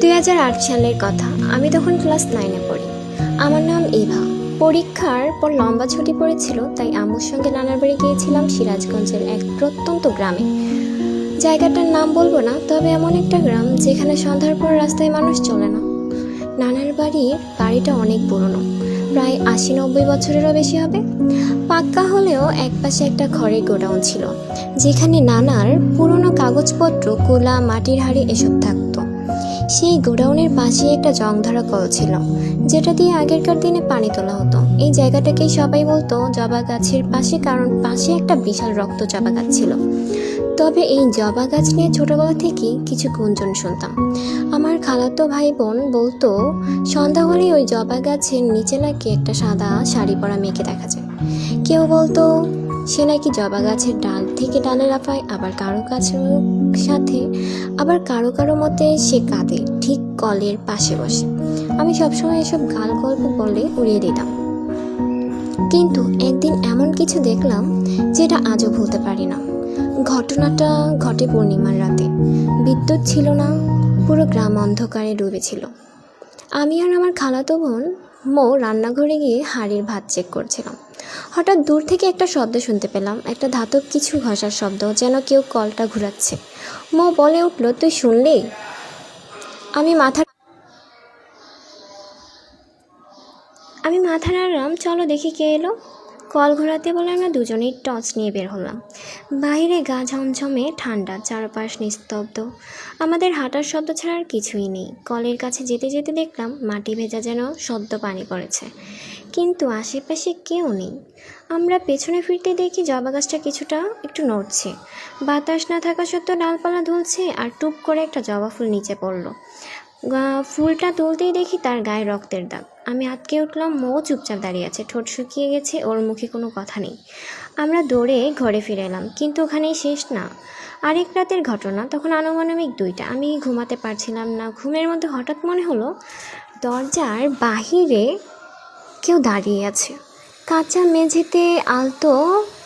2008 সালের কথা। আমি তখন ক্লাস 9-এ পড়ি। আমার নাম ইভা। পরীক্ষার পর লম্বা ছুটি পড়েছিল, তাই আম্মুর সঙ্গে নানার বাড়ি গিয়েছিলাম সিরাজগঞ্জের এক প্রত্যন্ত গ্রামে। জায়গাটার নাম বলবো না, তবে এমন একটা গ্রাম যেখানে সন্ধ্যার পর রাস্তায় মানুষ চলে না। নানার বাড়িটা অনেক পুরনো, প্রায় 80-90 বছরেরও বেশি হবে। পাক্কা হলেও একপাশে একটা খড়ের গোডাউন ছিল, যেখানে নানার পুরনো কাগজপত্র, কুলা, মাটির হাঁড়ি এসব থাকতো। সেই গোডাউনের পাশে একটা জংধরা কল ছিল, যেটা দিয়ে আগেরকার দিনে পানি তোলা হতো। এই জায়গাটাকেই সবাই বলতো জবা গাছের পাশে, কারণ পাশে একটা বিশাল রক্ত জবা গাছ ছিল। তবে এই জবা গাছ নিয়ে ছোটবেলা থেকেই কিছু গুঞ্জন শুনতাম। আমার খালাতো ভাই বোন বলতো সন্ধ্যা হলেই ওই জবা গাছের নিচে নাকি একটা সাদা শাড়ি পরা মেয়েকে দেখা যায়। কেউ বলতো সে নাকি জবা গাছের ডাল থেকে ডালে লাফায়, আবার কারো সাথে আবার কারো মতে সে কাঁদে ঠিক কলের পাশে বসে। আমি সবসময় এসব গাল গল্প বলে উড়িয়ে দিতাম, কিন্তু একদিন এমন কিছু দেখলাম যেটা আজও ভুলতে পারি না। ঘটনাটা ঘটে পূর্ণিমার রাতে। বিদ্যুৎ ছিল না, পুরো গ্রাম অন্ধকারে ডুবেছিল। আমি আর আমার খালাতো বোন মো রান্নাঘরে গিয়ে হাঁড়ির ভাত চেক করছিলাম। হঠাৎ দূর থেকে একটা শব্দ শুনতে পেলাম, একটা ধাতব কিছু ঘষার শব্দ, যেন কেউ কলটা ঘুরাচ্ছে। মো বলে উঠল, তুই শুনলি? আমি মাথা নাড়লাম, চলো দেখি কে এলো। কল ঘোরাতে বলে আমরা দুজনেই টর্চ নিয়ে বের হলাম। বাইরে গা ঝমঝমে ঠান্ডা, চারপাশ নিস্তব্ধ। আমাদের হাঁটার শব্দ ছাড়া আর কিছুই নেই। কলের কাছে যেতে যেতে দেখলাম মাটি ভেজা যেন সদ্য পানি পড়েছে, কিন্তু আশেপাশে কেউ নেই। আমরা পেছনে ফিরতে দেখি জবা গাছটা কিছুটা একটু নড়ছে। বাতাস না থাকা সত্ত্বেও ডালপালা দুলছে, আর টুপ করে একটা জবা ফুল নিচে পড়লো। ফুলটা তুলতেই দেখি তার গায়ে রক্তের দাগ। আমি আটকে উঠলাম। মৌ চুপচাপ দাঁড়িয়ে আছে, ঠোঁট শুকিয়ে গেছে, ওর মুখে কোনো কথা নেই। আমরা দৌড়ে ঘরে ফিরে এলাম, কিন্তু ওখানেই শেষ না। আরেক রাতের ঘটনা, তখন আনুমানিক 2টা। আমি ঘুমাতে পারছিলাম না। ঘুমের মধ্যে হঠাৎ মনে হলো দরজার বাহিরে কেউ দাঁড়িয়ে আছে। কাঁচা মেঝেতে আলতো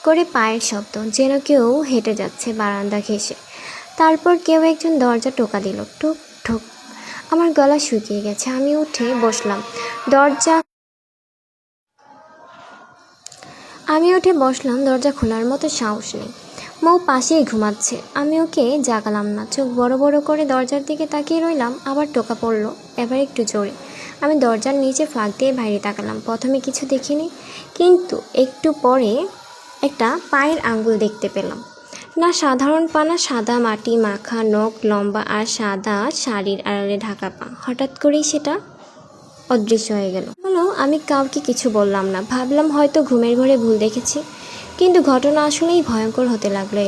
করে পায়ের শব্দ, যেন কেউ হেঁটে যাচ্ছে বারান্দা ঘেঁষে। তারপর কেউ একজন দরজা টোকা দিল, ঠুক ঠুক। আমার গলা শুকিয়ে গেছে। আমি উঠে বসলাম। দরজা খোলার মতো সাহস নেই। মৌ পাশেই ঘুমাচ্ছে। আমি ওকে জাগালাম না। চোখ বড় বড় করে দরজার দিকে তাকিয়ে রইলাম। আবার টোকা পড়লো, এবার একটু জোরে। আমি দরজার নিচে ফাঁক দিয়ে বাইরে তাকালাম। প্রথমে কিছু দেখিনি, কিন্তু একটু পরে একটা পায়ের আঙ্গুল দেখতে পেলাম। না সাধারণ পা না, সাদা মাটি মাখা নখ, লম্বা আর সাদা শাড়ির আড়ালে ঢাকা পা। হঠাৎ করেই সেটা অদৃশ্য হয়ে গেল। আমি কাউকে কিছু বললাম না। ভাবলাম হয়তো ঘুমের ঘরে ভুল দেখেছি, কিন্তু ঘটনা আসলেই ভয়ঙ্কর হতে লাগলো।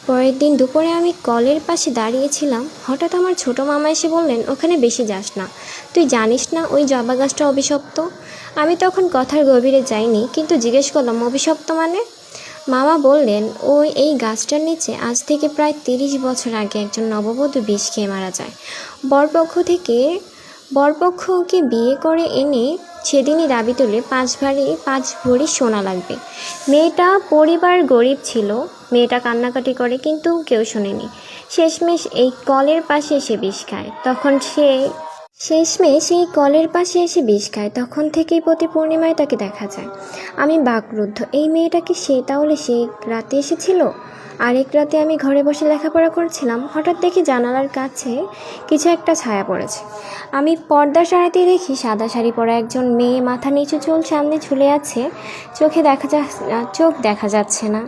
পরের দিন দুপুরে আমি কলের পাশে দাঁড়িয়েছিলাম। হঠাৎ আমার ছোট মামা এসে বললেন, ওখানে বেশি যাস না, তুই জানিস না ওই জবা গাছটা অভিশপ্ত। আমি তখন কথার গভীরে যাইনি, কিন্তু জিজ্ঞেস করলাম, অভিশপ্ত মানে? মামা বললেন, এই গাছটার নিচে আজ থেকে প্রায় 30 বছর আগে একজন নববধূ বিষ খেয়ে মারা যায়। বরপক্ষ ওকে বিয়ে করে এনে সেদিনই দাবি তোলে 5 ভরি সোনা লাগবে। মেয়েটা পরিবার গরিব ছিল। মেয়েটা কান্নাকাটি করে, কিন্তু কেউ শোনেনি। শেষমেশ এই কলের পাশে এসে বিষ খায়। তখন থেকেই প্রতি পূর্ণিমায় তাকে দেখা যায়। আমি বাকরুদ্ধ। এই মেয়েটা কি তাহলে সেই রাতে এসেছিল? আরেক রাতে আমি ঘরে বসে লেখাপড়া করছিলাম। হঠাৎ দেখি জানালার কাছে কিছু একটা ছায়া পড়েছে। আমি পর্দা সরাতে দেখি সাদা শাড়ি পরা একজন মেয়ে, মাথা নিচু, চুল সামনে ঝুলে আছে, চোখ দেখা যাচ্ছে না।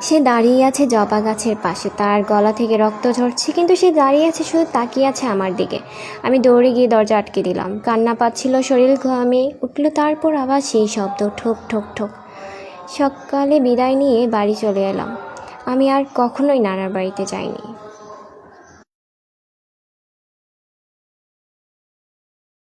সে দাঁড়িয়ে আছে জবা গাছের পাশে। তার গলা থেকে রক্ত ঝরছে, কিন্তু সে দাঁড়িয়ে আছে, শুধু তাকিয়ে আছে আমার দিকে। আমি দৌড়ে গিয়ে দরজা আটকে দিলাম। কান্না পাচ্ছিল, শরীর ঘামে উঠল। তারপর আবার সেই শব্দ, ঠোক ঠোক ঠোক। সকালে বিদায় নিয়ে বাড়ি চলে এলাম। আমি আর কখনোই নানার বাড়িতে যাইনি।